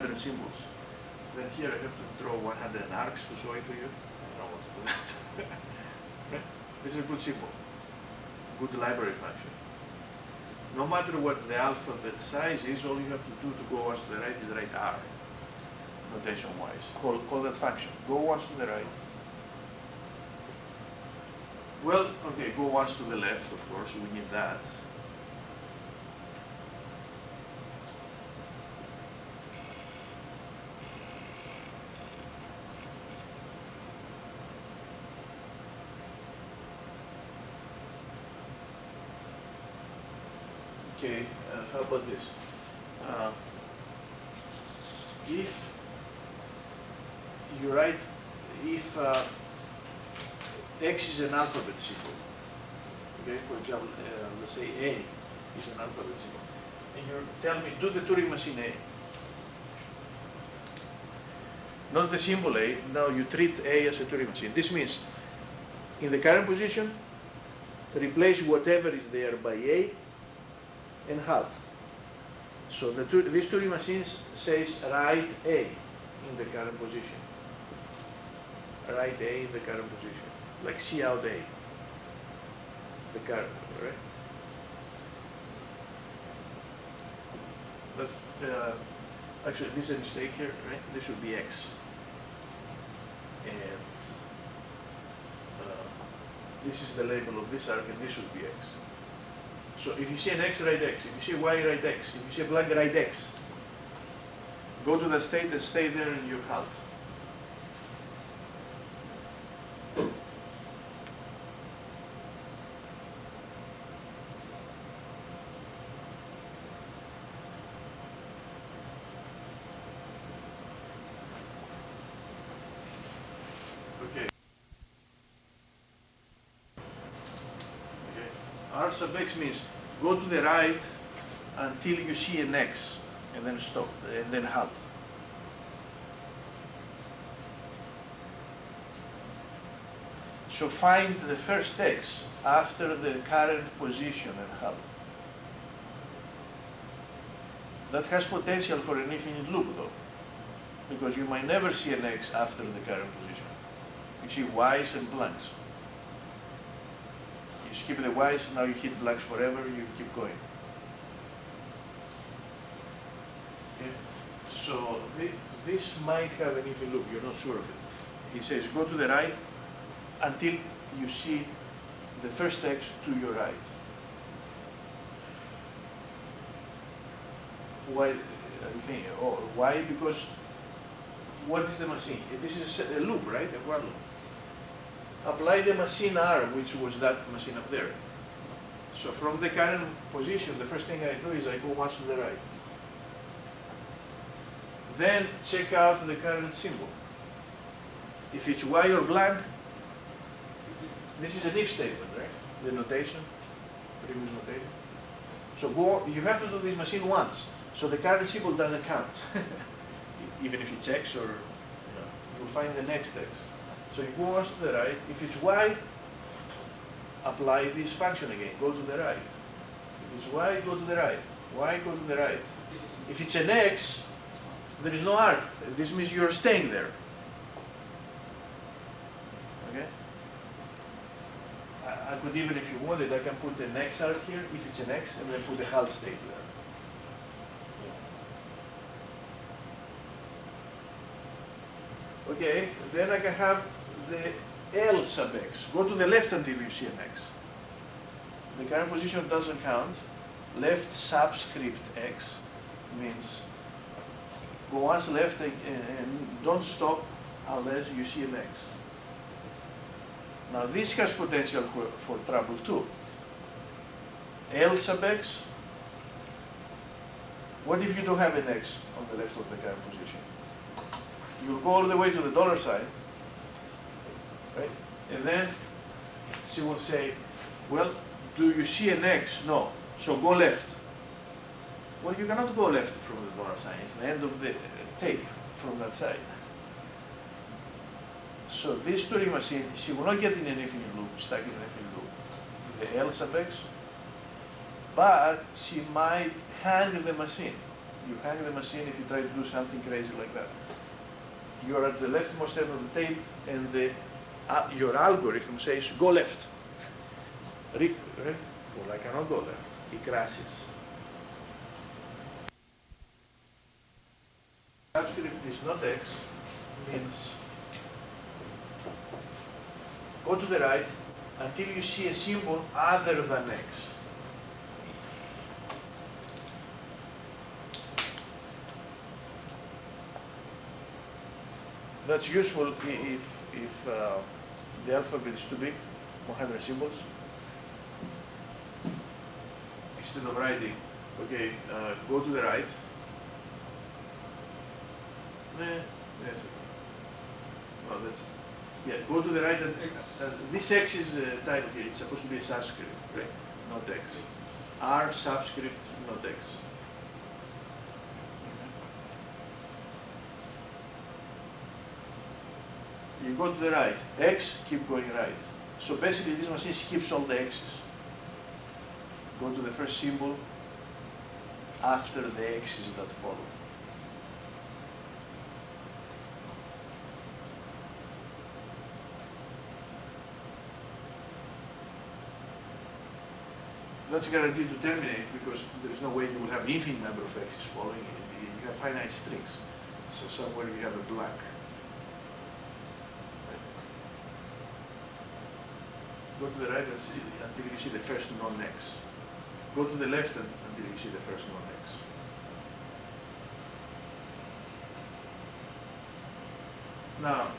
100 symbols. Then here I have to draw 100 arcs to show it to you. I don't know what to do that. Right? This is a good symbol, good library function. No matter what the alphabet size is, all you have to do to go once to the right is write R, notation-wise. Call that function. Go once to the right. Well, okay, go once to the left, of course, we need that. Okay, how about this? If you write, if X is an alphabet symbol, okay, for example, let's say A is an alphabet symbol, and you tell me, do the Turing machine A. Not the symbol A, now you treat A as a Turing machine. This means, in the current position, replace whatever is there by A, and halt. So this Turing machine says write A in the current position. Write A in the current position, like C out A. The current, right? But actually, this is a mistake here, right? This should be X, and this is the label of this arc, and this should be X. So if you see an X, write X. If you see Y, write X. If you see a blank, write X. Go to the state and stay there and you halt. Okay. R sub X means go to the right until you see an X, and then stop, and then halt. So find the first X after the current position and halt. That has potential for an infinite loop though, because you might never see an X after the current position. You see Y's and blanks. You skip the Y's, now you hit blanks forever, you keep going. Okay. So this might have an infinite loop, you're not sure of it. He says go to the right until you see the first X to your right. Why? Why? Because what is the machine? This is a loop, right? A while loop. Apply the machine R, which was that machine up there. So from the current position, the first thing I do is I go once to the right. Then check out the current symbol. If it's Y or blank, this is an if statement, right? The notation, previous notation. So you have to do this machine once. So the current symbol doesn't count. Even if it's X or, you'll find the next X. So you go once to the right. If it's Y, apply this function again. Go to the right. If it's Y, go to the right. Y, go to the right. If it's an X, there is no arc. This means you're staying there. Okay? I could even, if you wanted, I can put an X arc here, if it's an X, and then put a halt state there. Okay, then I can have the L sub X. Go to the left until you see an X. The current position doesn't count. Left subscript X means go once left and don't stop unless you see an X. Now this has potential for trouble too. L sub X. What if you don't have an X on the left of the current position? You'll go all the way to the dollar sign, right? And then she will say, well, do you see an X? No. So go left. Well, you cannot go left from the dollar sign. It's the end of the tape from that side. So this Turing machine, she will not get in an infinite loop, stuck in an infinite loop, the L sub X, but she might hang the machine. You hang the machine if you try to do something crazy like that. You are at the leftmost end of the tape, and your algorithm says go left. Right? Well, I cannot go left. It crashes. Subscript is not X means go to the right until you see a symbol other than X. That's useful if the alphabet is too big, 100 symbols. Instead of writing, okay, go to the right. Yes. Well, that's, yeah, go to the right. And, this X is the title here. It's supposed to be a subscript, right? Not X. R subscript, not X. You go to the right, X, keep going right. So basically this machine skips all the X's. Go to the first symbol after the X's that follow. That's guaranteed to terminate because there is no way you will have infinite number of X's following it. You have finite strings. So somewhere you have a blank. Go to the right until you see the first non-X. Go to the left until you see the first non-X. Now,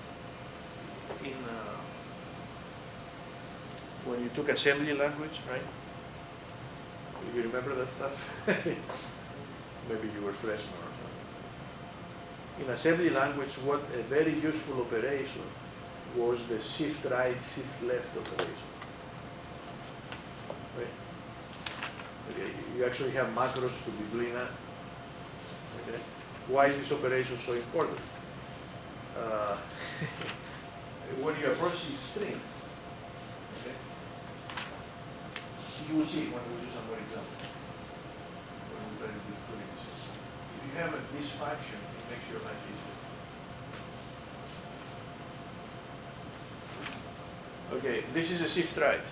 when you took assembly language, right? You remember that stuff? Maybe you were freshman or something. In assembly language, what a very useful operation was the shift right, shift left operation. Right? Okay. You actually have macros to be doing that. Okay. Why is this operation so important? When you approach these strings, okay, you will see when we do some more examples. When we try to do strings. If you have this function, it makes your life easier. Okay, this is a shift right.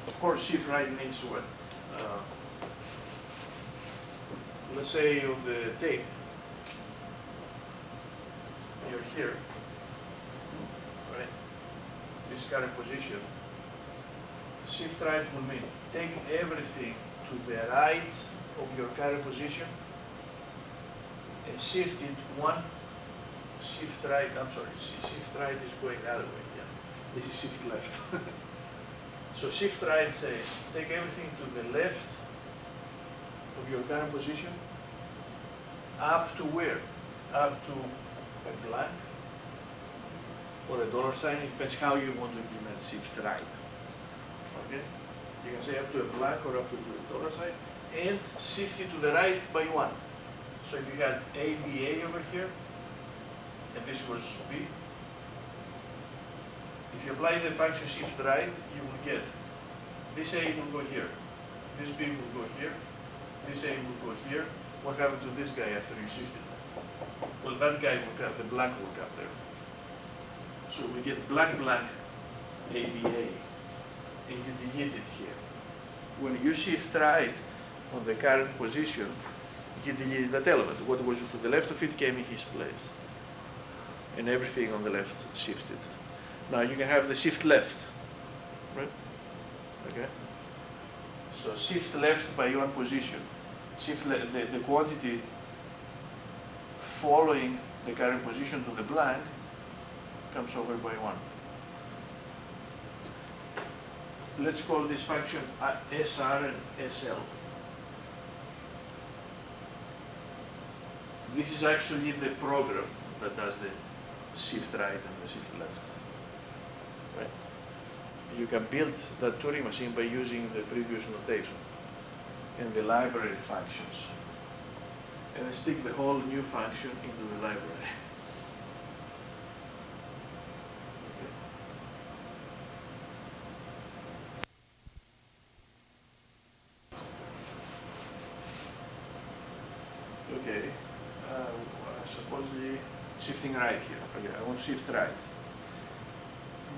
Of course, shift right means what? Let's say on the tape, you're here, right? This current position. Shift right will mean take everything to the right of your current position and shift it one. Shift right, I'm sorry, shift right is going the other way, yeah. This is shift left. So shift right says take everything to the left of your current position up to where? Up to a blank or a dollar sign. It depends how you want to implement shift right. Okay? You can say up to a blank or up to a dollar sign and shift it to the right by one. So if you had ABA over here and this was B, if you apply the function shift right, you will get this A will go here, this B will go here, this A will go here. What happened to this guy after you shifted? Well, that guy will come, the blank will come there. So we get blank blank ABA, and you delete it here. When you shift right on the current position, you delete that element. What was to the left of it came in his place, and everything on the left shifted. Now you can have the shift left, right? Okay. So shift left by one position. Shift the quantity following the current position to the blank comes over by one. Let's call this function SR and SL. This is actually the program that does the shift right and the shift left. Right? You can build that Turing machine by using the previous notation and the library functions, and then stick the whole new function into the library. Okay. shifting right here. Okay, I want to shift right.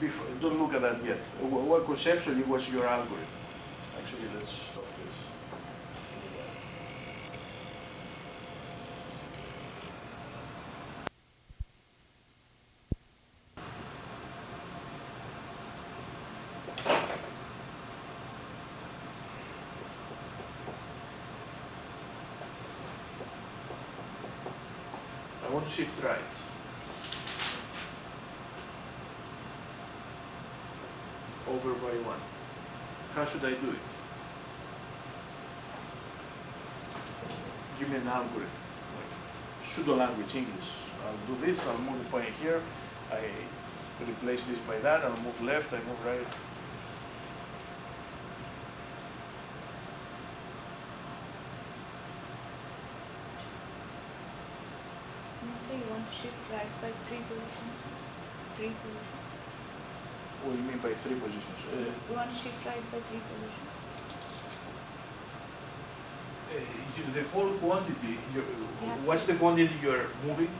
Before, don't look at that yet. What conceptually was your algorithm? Actually, let's stop this. I want to shift right. Over by 1. How should I do it? Give me an algorithm, like pseudo language English. I'll do this, I'll move the point here, I replace this by that, I'll move left, I move right. You say you want to shift right by 3 positions? 3 positions? What do you mean by 3 positions? You want to shift right by 3 positions? The whole quantity, what's the quantity you're moving?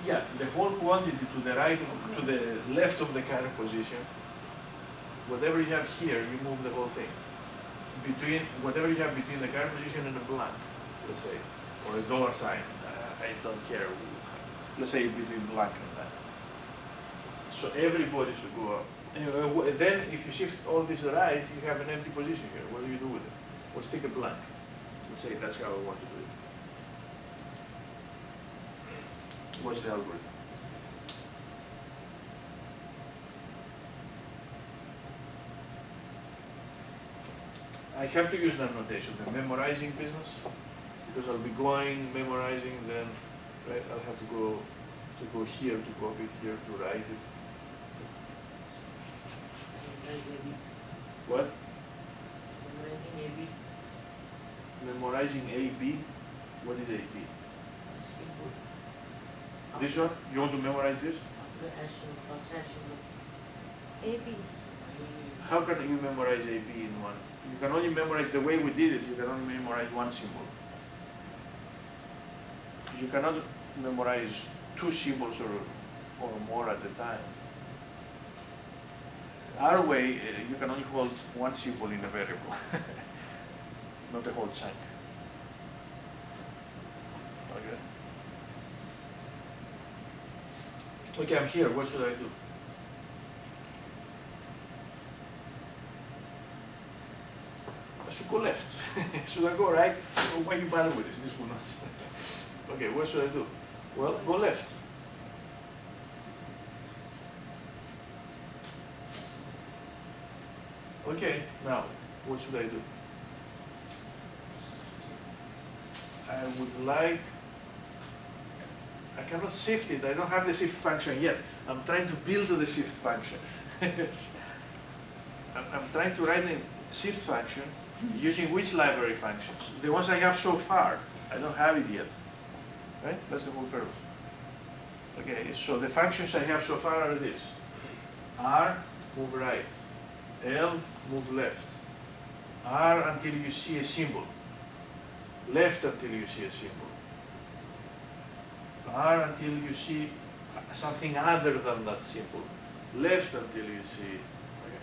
Yeah, the whole quantity to the right, to the left of the current position. Whatever you have here, you move the whole thing. Between whatever you have between the current position and a blank, let's say, or a dollar sign. I don't care. Let's say between blank and that. So everybody should go up. Anyway, then if you shift all this right, you have an empty position here. What do you do with it? Let's take a blank. Let's say that's how I want to do it. What's the algorithm? I have to use that notation, the memorizing business, because I'll be going, memorizing, then right, I'll have to go here to copy it, here to write it. What? Memorizing AB. What is AB? This one? You want to memorize this? AB. How can you memorize AB in one? You can only memorize the way we did it. You can only memorize one symbol. You cannot memorize 2 symbols or more at a time. Our way, you can only hold 1 symbol in a variable, not a whole chunk. Okay. Okay, I'm here. What should I do? I should go left. Should I go right? Why you bother with this? This will not. Okay, what should I do? Well, go left. Okay, now, what should I do? I would like, I cannot shift it. I don't have the shift function yet. I'm trying to build the shift function. I'm trying to write a shift function using which library functions? The ones I have so far. I don't have it yet. Right? That's the whole purpose. Okay, so the functions I have so far are this. R, move right. L, move left. R until you see a symbol. Left until you see a symbol. R until you see something other than that symbol. Left until you see. Okay.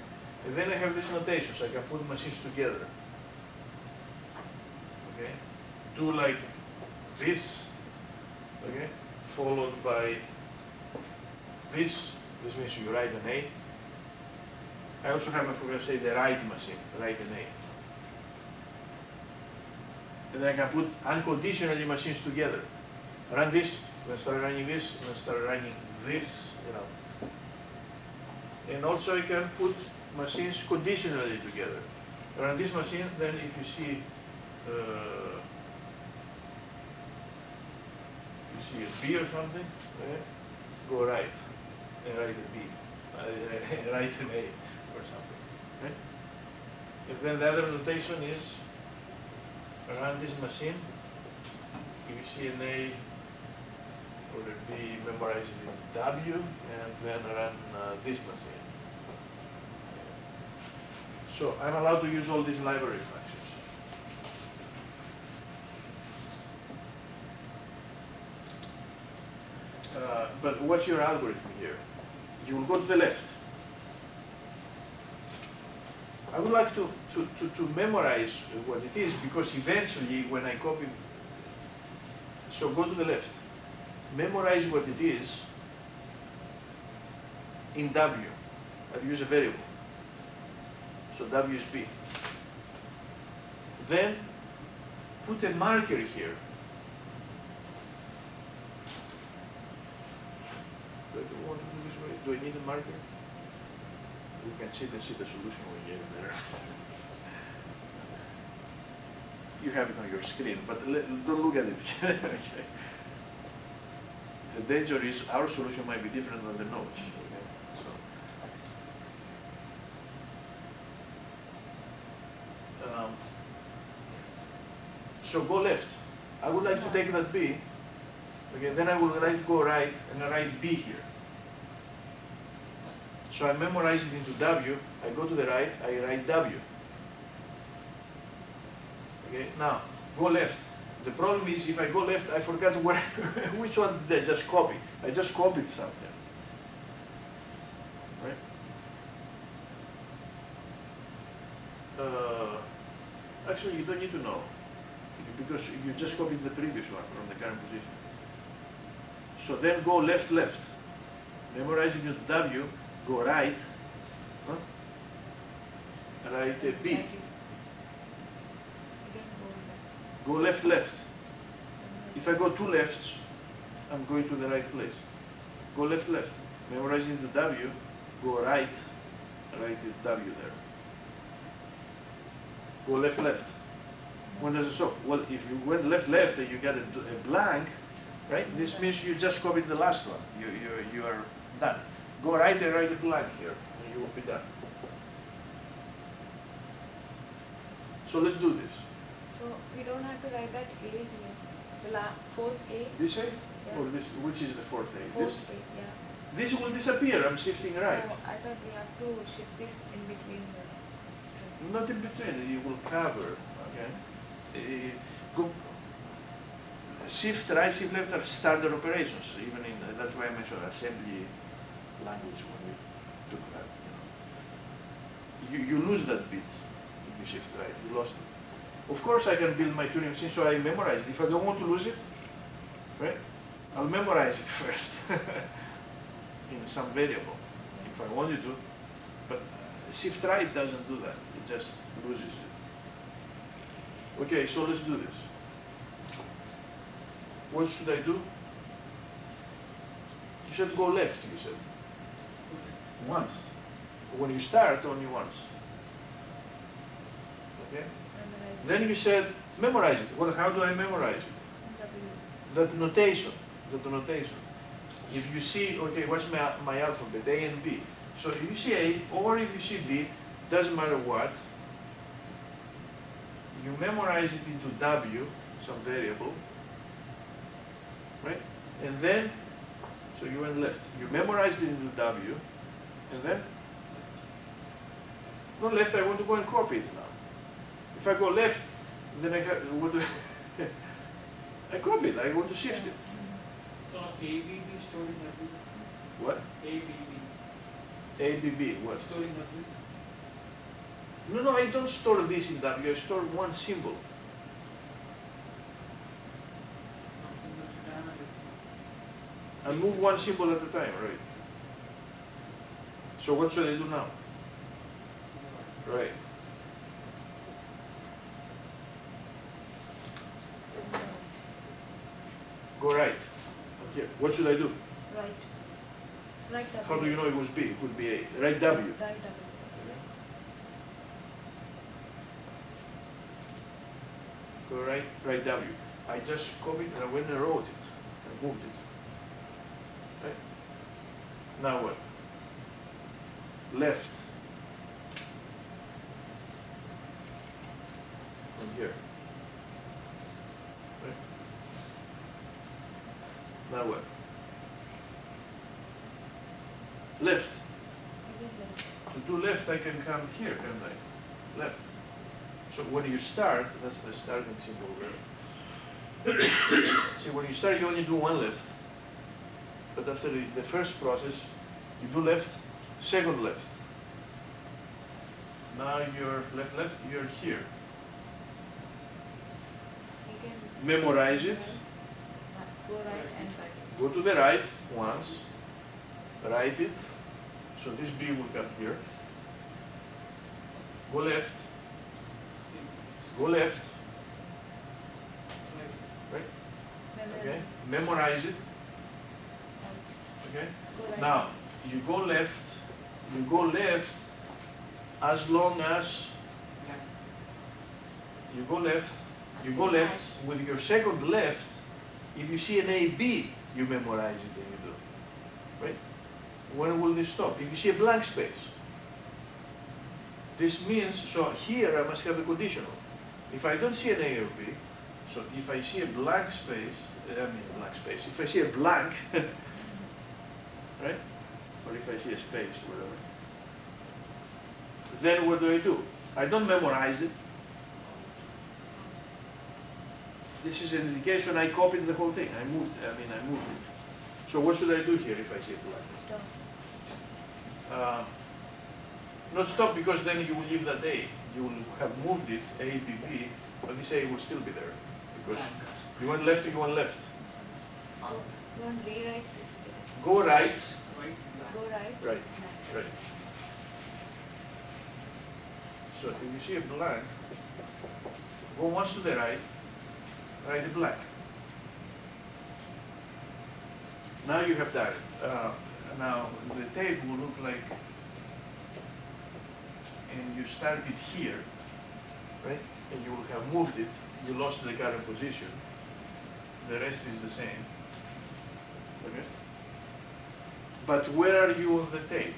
And then I have these notations. I can put machines together. Okay. Do like this. Okay. Followed by this. This means you write an A. I also have, I forgot to say, the write machine, write an A. And then I can put unconditionally machines together. Run this, then start running this, then start running this, you know. And also I can put machines conditionally together. Run this machine, then if you see a B or something, okay, go right and write a B, write an A or something. Okay? And then the other notation is run this machine. If you see an A or a B, memorize it in W, and then run this machine. So I'm allowed to use all these library functions. But what's your algorithm here? You will go to the left. I would like to memorize what it is, because eventually when I copy, so go to the left. Memorize what it is in W. I'll use a variable. So W is B. Then put a marker here. Do I want to do this way? Do I need a marker? We can see the solution we gave there. You have it on your screen, but don't look at it. Okay. The danger is our solution might be different than the notes. Okay? So go left. I would like to take that B. Okay, then I would like to go right and I write B here. So I memorize it into W, I go to the right, I write W. Okay, now, go left. The problem is, if I go left, I forgot where, which one did I just copy? I just copied something. Right? Actually, you don't need to know, because you just copied the previous one from the current position. So then go left, left. Memorize it into W, go right, huh? Write B. Go left, left. If I go two lefts, I'm going to the right place. Go left, left. Memorize into W, go right, write the W there. Go left, left. When does it stop? Well, if you went left, left, and you get a blank, right? This means you just copied the last one. You are done. Go right and write a blank here, and you will be done. So let's do this. So we don't have to write that A here. The fourth A. This A? Yeah. Or this? Which is the fourth A? Fourth This? A, yeah. This will disappear. I'm shifting right. No, I thought we have to shift this in between the string. Not in between. You will cover. Okay. Go. Shift right, shift left are standard operations. Even in that's why I mentioned assembly language when we took that. You lose that bit if you shift right. You lost it. Of course, I can build my Turing machine, so I memorize it. If I don't want to lose it, right, I'll memorize it first in some variable, if I wanted to. But shift right doesn't do that. It just loses it. Okay, so let's do this. What should I do? You said go left, you said. Once. When you start, only once. Okay? Then you said, memorize it. Well, how do I memorize it? That notation. That notation. If you see, okay, what's my alphabet? A and B. So if you see A, or if you see B, doesn't matter what, you memorize it into W, some variable, right? And then, so you went left. You memorized it into W, and then, go left, I want to go and copy it now. If I go left, then I what do I copy it, I want to shift it. So ABB stored in W. What? ABB. ABB, what? Stored in W. No, I don't store this in W, I store one symbol. I move one symbol at a time, right? So what should I do now? Right. Go right. Okay. What should I do? Right. Right W. How do you know it was B? It could be A. Right W. Right W. Go right, right W. I just copied and I went and wrote it. I moved it. Right? Now what? Left. From here. Right? Now what? Left. To do left, I can come here, can't I? Left. So when you start, that's the starting symbol there. See, when you start, you only do one left. but after the first process, you do left, second left. Now you're left, you're here. Again, Memorize it. go right and right. Go to the right once, write it. So this B will come here. Go left, go left, right? Okay, memorize it. Okay. Go right. Now you go left as long as you go left with your second left. If you see an AB, you memorize it and you do. Right? When will this stop? If you see a blank space. This means, so here I must have a conditional. If I don't see an A or B, so if I see a blank space, if I see a blank, right? Or if I see a space, whatever. Then what do? I don't memorize it. This is an indication I copied the whole thing. I moved it. So what should I do here if I see a blank? Stop. Not stop, because then you will leave that A. You will have moved it, A, B, B, but this A will still be there. Because you went left, you went left. You want rewrite? Go right. Go right. Right, right. So if you see a blank, go once to the right, write a blank. Now you have done it. Now the tape will look like, and you started here, right? And you will have moved it. You lost the current position. The rest is the same. Okay? But where are you on the tape?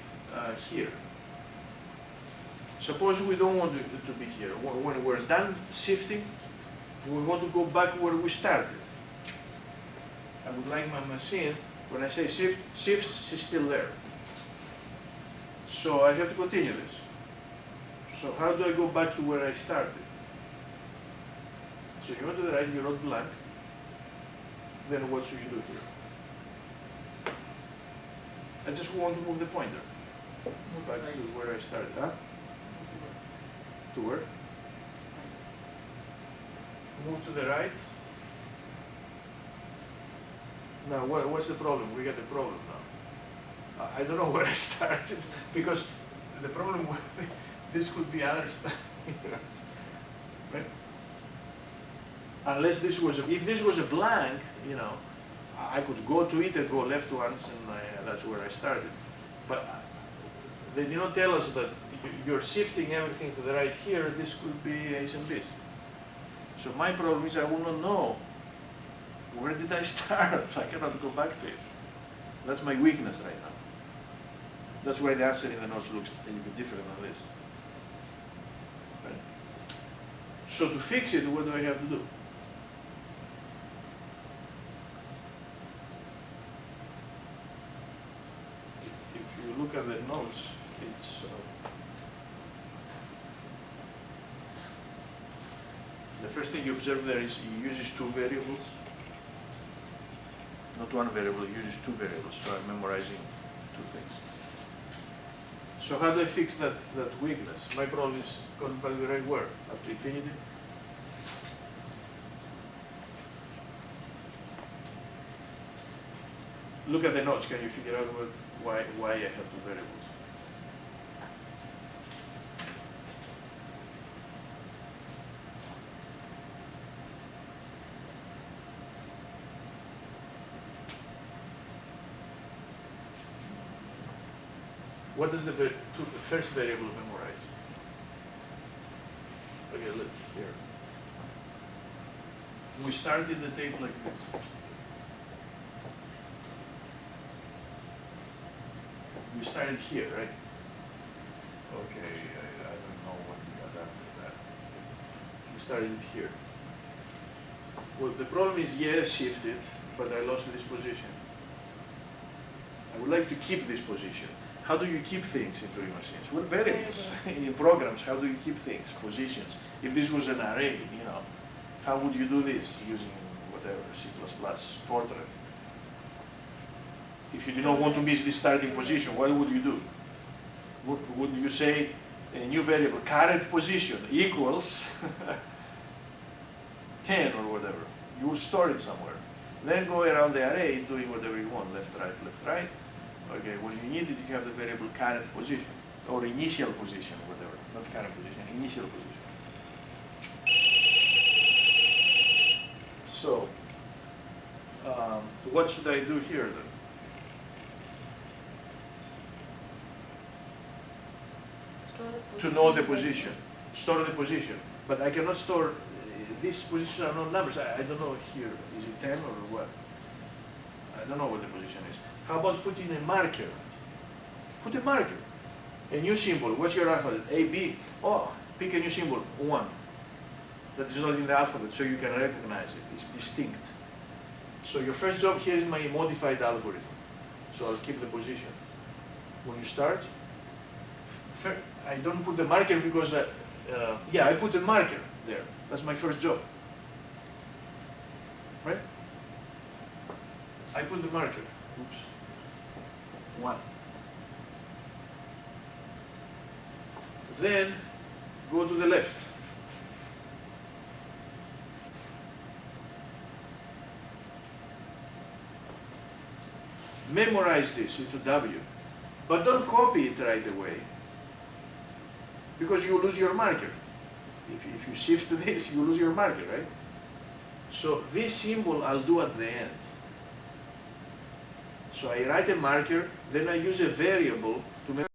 Here. Suppose we don't want it to be here. When we're done shifting, we want to go back where we started. I would like my machine, when I say shift, shifts is still there. So I have to continue this. So how do I go back to where I started? So you went to the right, you wrote blank. Then what should you do here? I just want to move the pointer. Move back to where I started. Huh? To where? Move to the right. Now, what's the problem? We got a problem now. I don't know where I started, because the problem with this could be other stuff. Right? Unless this was, if this was a blank, you know, I could go to it and go left once, and that's where I started. But they did not tell us that you're shifting everything to the right here. This could be A's and B's. So my problem is I will not know where did I start. I cannot go back to it. That's my weakness right now. That's why the answer in the notes looks a little bit different than this. Right? So to fix it, what do I have to do? If you look at the notes, it's the first thing you observe there is he uses two variables. Not one variable, he uses two variables, so I'm memorizing two things. So how do I fix that weakness? My problem is going by the right word, up to infinity. Look at the notes, can you figure out why I have two variables? What does the first variable memorize? Okay, look here. We started the tape like this. We started here, right? Okay, I don't know what we got after that. We started it here. Well, the problem is, yes, shifted, but I lost this position. I would like to keep this position. How do you keep things in Turing machines? Well, variables. In programs, how do you keep things, positions? If this was an array, you know, how would you do this using whatever, C++, Fortran? If you do not want to miss this starting position, what would you do? Would you say a new variable, current position equals 10 or whatever? You will store it somewhere. Then go around the array doing whatever you want, left, right. Okay, what you need is you have the variable current position, or initial position, whatever. Not current position, initial position. So, what should I do here then? To know the position, store the position. But I cannot store, these positions are not numbers. I don't know here, is it 10 or what? I don't know what the position is. How about putting a marker? Put a marker, a new symbol. What's your alphabet? A, B. Oh, pick a new symbol, 1. That is not in the alphabet, so you can recognize it. It's distinct. So your first job here is my modified algorithm. So I'll keep the position. When you start, I don't put the marker because, yeah, I put a marker there. That's my first job. Right? I put the marker. Oops. 1. Then go to the left. Memorize this into W, but don't copy it right away, because you lose your marker. If you shift to this, you lose your marker, right? So this symbol I'll do at the end. So I write a marker, then I use a variable to